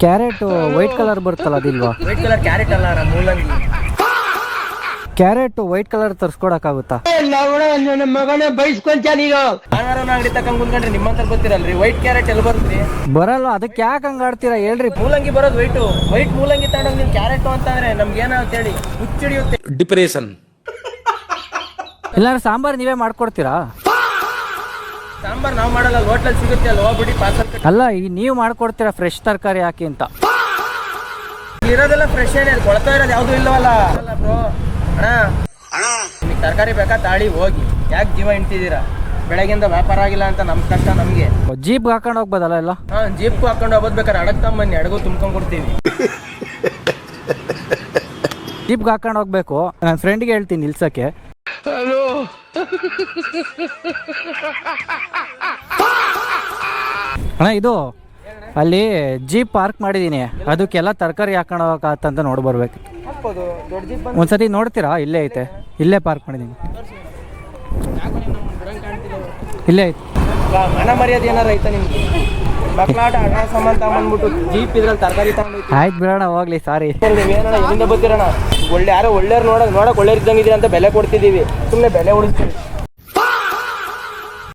Carrot white colour ಬರುತ್ತಲ್ಲ ಅದಿಲ್ವಾ? White colour carrot ಅಲ್ಲ ನಮ್ಮ ಮೂಲಂಗಿ. ಕ್ಯಾರೆಟ್ ವೈಟ್ ಕಲರ್ ತರ್ಸ್ಕೊಡಕ್ಕಾಗುತ್ತಾ? ಭಾನುವಾರ ಅಂಗಡಿ ತಕೊಂಡ್ ಕುಂತ್ಕೊಂಡ್ರೆ ನಿಮ್ಮಂತ ಗೊತ್ತಿರಲ್ರಿ. ವೈಟ್ ಕ್ಯಾರೆಟ್ ಎಲ್ಲಿ ಬರುತ್ತೆ? ಬರಲ್ಲ, ಅದಕ್ಕೆ ಯಾಕೆ ಹಂಗ ಆಡ್ತೀರಾ ಹೇಳ್ರಿ? ಮೂಲಂಗಿ ಬರೋದು ವೈಟ್ ಮೂಲಂಗಿ ತಗೊಂಡೋಗಿ ನೀವು ಕ್ಯಾರೆಟ್ ಅಂತಂದ್ರೆ ನಮ್ಗೆ ಏನಾಗುತ್ತೆ ಹೇಳಿ? ಹುಚ್ಚಿಡಿಯುತ್ತೆ. ಡಿಪ್ರೆಷನ್. ಇಲ್ಲಾಂದ್ರೆ ಸಾಂಬಾರ್ ನೀವೇ ಮಾಡ್ಕೊಡ್ತೀರಾ? ಸಾಂಬಾರ್ ನಾವು ಮಾಡಲ್ಲ, ಹೋಟ್ಲಲ್ಲಿ ಸಿಗುತ್ತೆ ಅಲ್ಲಿ ಹೋಗ್ಬಿಟ್ಟು ಪಾರ್ಸಲ್. ಅಲ್ಲ, ಈಗ ನೀವು ಮಾಡ್ಕೊಡ್ತೀರಾ ಫ್ರೆಶ್ ತರಕಾರಿ ಹಾಕಿ ಅಂತ. ಇರೋದೆಲ್ಲ ಫ್ರೆಶ್ ಏನೇ, ಕೊಳ್ತಾ ಇರೋದು ಯಾವ್ದು ಇಲ್ಲವಲ್ಲ ಬ್ರೋ. ಅಣ್ಣ ನಿಮಗೆ ತರಕಾರಿ ಬೇಕಾ ತಾಳಿ ಹೋಗಿ, ಯಾಕೆ ಜೀವ ಹಿಂಡ್ತಿದ್ದೀರಾ? ಬೆಳಗ್ಗೆಯಿಂದ ವ್ಯಾಪಾರ ಆಗಿಲ್ಲ ಅಂತ ನಮ್ ಕಷ್ಟ ನಮ್ಗೆ. ಜೀಪ್ ಹಾಕೊಂಡು ಹೋಗ್ಬೋದಲ್ಲ ಎಲ್ಲ? ಜೀಪ್ಗೂ ಹಾಕೊಂಡು ಹೋಗೋದು ಬೇಕಾದ್ರೆ ಅಡಗ್ ತಮ್ಮನ್ನಿ, ಅಡಗು ತುಂಬ್ಕೊಂಡ್ ಕೊಡ್ತೀವಿ. ಜೀಪ್ಗೆ ಹಾಕೊಂಡು ಹೋಗ್ಬೇಕು. ನನ್ನ ಫ್ರೆಂಡ್ಗೆ ಹೇಳ್ತೀನಿ ನಿಲ್ಸಕ್ಕೆ. ಅಣ್ಣ ಇದು ಅಲ್ಲಿ ಜೀಪ್ ಪಾರ್ಕ್ ಮಾಡಿದೀನಿ, ಅದಕ್ಕೆಲ್ಲ ತರಕಾರಿ ಹಾಕೊಂಡು ಹೋಗಕ್ಕಂತ ನೋಡಿ ಬರ್ಬೇಕು. ದೊಡ್ಡ ಜೀಪ್ ಒಂದ್ಸತಿ ನೋಡ್ತೀರಾ? ಇಲ್ಲೇ ಐತೆ, ಇಲ್ಲೇ ಪಾರ್ಕ್ ಮಾಡಿದೀನಿ. ಇಲ್ಲೇ ಐತೆ. ಮನ ಮರ್ಯಾದೆ ಏನಾರ ಐತಾ ನಿಮ್ಗೆ? ಮಕ್ಕಳಾಟ ಹಣ ಸಾಮಾನು ತಗೊಂಡ್ಬಿಟ್ಟು ಜೀಪ್ ಇದ್ರಲ್ಲಿ ತರಕಾರಿ ತಗೊಂಡು ಆಯ್ತು ಬಿಡೋಣ, ಹೋಗ್ಲಿ, ಸಾರಿ. ನೀವೇನಣ್ಣ ಎಲ್ಲಿಂದ ಬರ್ತೀರಣ್ಣ? ಯಾರೋ ಒಳ್ಳೆಯವ್ರು ನೋಡಕ್ ಒಳ್ಳೆಯವ್ರು ಇದ್ದಂಗಿದ್ದೀರ ಅಂತ ಬೆಲೆ ಕೊಡ್ತಿದ್ದೀವಿ, ಸುಮ್ಮನೆ ಬೆಲೆ ಉಳಿಸ್ತೀವಿ.